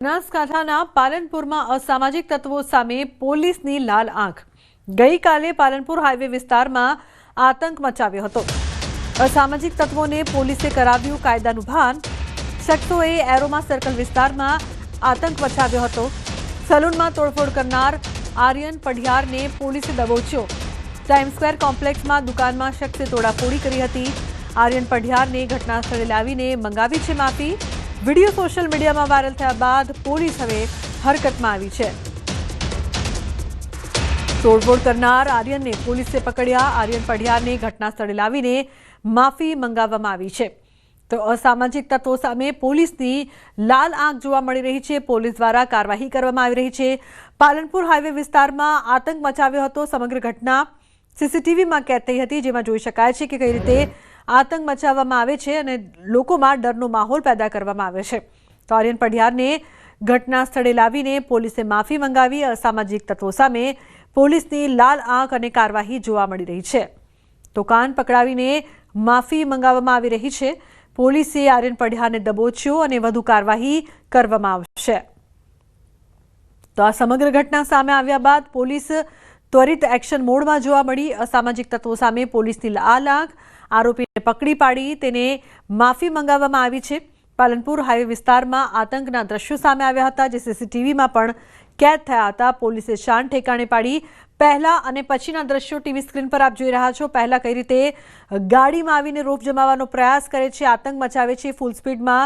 બનાસકાંઠાના પાલનપુરમાં અસામાજિક તત્વો સામે પોલીસની લાલ આંખ। ગઈકાલે પાલનપુર હાઈવે વિસ્તારમાં આતંક મચાવ્યો હતો। અસામાજિક તત્વોને પોલીસે કરાવ્યું કાયદાનું ભાન। શખ્સોએ એરોમા સર્કલ વિસ્તારમાં આતંક મચાવ્યો હતો। સલૂનમાં તોડફોડ કરનાર આર્યન પઢિયારને પોલીસે દબોચ્યો। ટાઈમ સ્ક્વેર કોમ્પ્લેક્સમાં દુકાનમાં શખ્સે તોડાફોડી કરી હતી। આર્યન પઢિયારને ઘટના સ્થળે લાવીને મંગાવી છે માફી। वीडियो सोशल मीडिया में वायरल थया बाद पुलिस हवे हरकत में आई है। तोड़फोड़ करनार आर्यन ने पुलिसे पकड़्या। आर्यन पढ़ियार ने घटना स्थले लावीने माफी मंगाववामां आवी छे। तो असामाजिक तत्वों सामे पुलिसनी लाल आंख जोवा मळी रही छे। पुलिस द्वारा कार्यवाही करवामां आवी रही छे। पालनपुर हाईवे विस्तारमां आतंक मचाव्यो हतो। समग्र घटना सीसीटीवी में कैद थई हती, जेमां जोई शकाय छे के कई रीते आतंक मचाववामां आवे छे अने लोकोमां डरनो माहोल पैदा करवामां आवे छे। तो आर्यन पढ़ियारने घटना स्थळे लावीने पोलीसे माफी मंगावी। असामाजिक तत्वों सामे पोलीसनी लाल आंख अने कार्यवाही जोवा मळी रही छे। तो कान पकड़ावीने माफी मंगाववामां आवी रही छे। पोलीसे आर्यन पढ़ियारने दबोच्यो अने वधु कार्यवाही करवामां आवशे। तो आ समग्र घटना सामे आव्या बाद पोलीस त्वरित एक्शन मोडमां जोवा मळी। असामाजिक तत्वों सामे पोलीसनी लाल आंख। आरोपीने पकड़ी पाड़ी तेने माफी मंगाववामां आवी छे। पालनपुर हाईवे विस्तारमां आतंकना दृश्यो सामे आव्या हता, जे सीसीटीवीमां पण कैद थया हता। पोलीसे शान ठेकाणे पाड़ी। पहला अने पछीना दृश्यो टीवी स्क्रीन पर आप जोई रह्या छो। पहला कई रीते गाड़ीमां आवीने रोप जमावવાનો प्रयास करे छे, आतंक मचावे छे। फूल स्पीडमां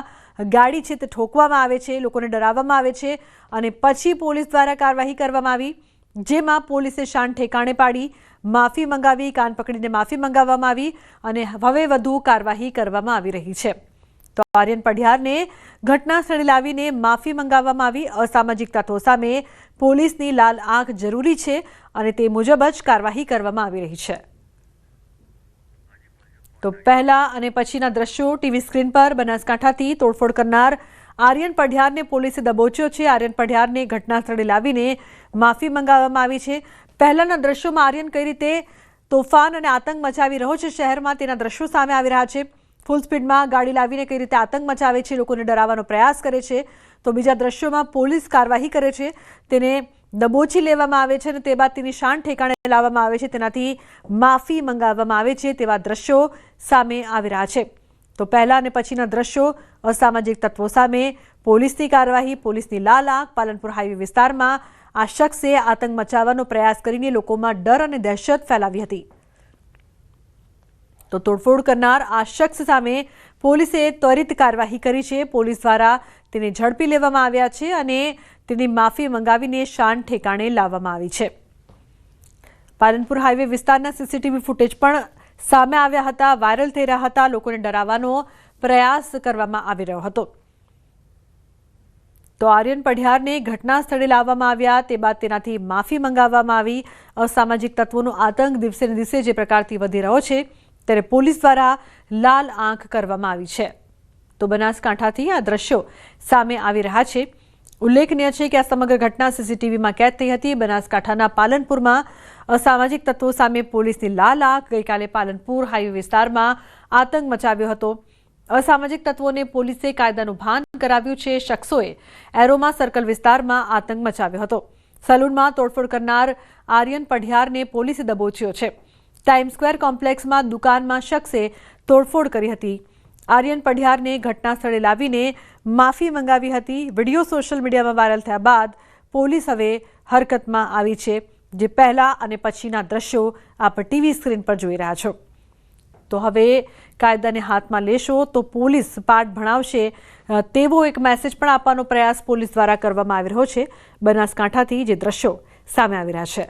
गाड़ी छे ते ठोकवामां आवे छे, लोकोने डराववामां आवे छे अने पछी पोलीस द्वारा कार्यवाही करवामां आवी, जेमां पोलीसे शान ठेकाणे पाड़ी, माफी मंगावी, कान पकड़ीने माफी मंगाववामां आवी अने हवे वधु कार्यवाही करवामां आवी रही छे। तो आर्यन पढ़ियारने घटना स्थळे लावीने माफी मंगाववामां आवी। असामाजिक तत्वों सामे पोलीसनी लाल आंख जरूरी छे अने ते मुजब ज कार्यवाही करवामां आवी रही छे। तो पहला अने पछीना दृश्यो टीवी स्क्रीन पर। बनासकांठाथी तोड़फोड़ करनार आर्यन पढ़ियारने पोलीसे दबोच्यो छे। आर्यन पढ़ियारने घटना स्थळे लावीने माफी मंगाववामां आवी छे। पहलाना दृश्योमां आर्यन कई रीते तोफान अने आतंक मचावी रह्यो छे शहेरमां, तेना दृश्यो सामे आवी रह्या छे। फूल स्पीडमां गाड़ी लावीने कई रीते आतंक मचावे छे, लोकोने डरावવાનો प्रयास करे छे। तो बीजा दृश्योमां पोलीस कार्यवाही करे छे, तेने दबोची लेवामां आवे छे अने ते बाद तेनी शान ठेकाणे लाववामां आवे छे, तेनाथी माफी मंगाववामां आवे छे। तेवा दृश्यो सामे आवी रह्या छे। तो पहला अने पछीना दृश्यो असामाजिक तत्वों सामे पोलीसनी कार्यवाही, पोलीसनी लाल आंख। पालनपुर हाईवे विस्तारमां आ शख्से आतंक मचावવાનો प्रयास करीने लोकोमां डर अने दहशत फैलावी हती। तो तोड़फोड़ करनार आ शख्स सामे पोलीसे त्वरित कार्यवाही करी छे। पोलीस द्वारा तेने झड़पी लेवामां आव्या छे अने तेनी माफी मंगावीने शान ठेकाणे लाववामां आवी छे। पालनपुर हाईवे विस्ताરના सीसीटीवी फूटेज पण सामे आव्या हता, वायरल थई रह्या हता। लोकोने डरावવાનો प्रयास करवामां आवी रह्यो हतो। तो आर्यन पढ़ियारने घटना स्थळे लाववामां आव्या, ते बाद तेनाथी माफी मंगाववामां आवी। असामाजिक तत्वोनो आतंक दिवसे ने दिवसे जे प्रकारथी वधी रह्यो छे, त्यारे पोलीस द्वारा लाल आंख करवामां आवी छे। तो बनासकांठाथी आ दृश्यो सामे आवी रह्या छे। उल्लेखनीय छे के आ समग्र घटना सीसीटीवीमां कैद थई हती। बनासकांठाना पालनपुरमां असामाजिक तत्वों सामे पोलीसनी लाल आंख। गईकाले पालनपुर हाईवे विस्तारमां आतंक मचाव्यो हतो। असामाजिक तत्वोने पोलीसे कायदानुं भान कराव्युं छे। शख्सोए एरोमा सर्कल विस्तारमां आतंक मचाव्यो हतो। सलूनमां तोड़फोड़ करनार आर्यन पढ़ियारने पोलीसे दबोच्यो छे। टाइम स्क्वेर कोम्प्लेक्समां दुकानमां शख्से तोड़फोड़ करी हती। आर्यन पढ़ियारने घटना स्थळे लावीने माफी मंगावी हती। विडियो सोशल मीडिया में वायरल थया बाद पोलीस हवे हरकतमां आवी छे। जे पहला अने पछीना दृश्यो आप टीवी स्क्रीन पर जोई रह्या छो। तो हवे कायदाने हाथमां लेशो तो पोलीस पाठ भणावशे तेवो एक मेसेज पण आपવાનો प्रयास पोलीस द्वारा करवामां આવી રહ્યો છે। બનાસકાંઠાથી જે દ્રશ્યો સામે આવી રહ્યા છે।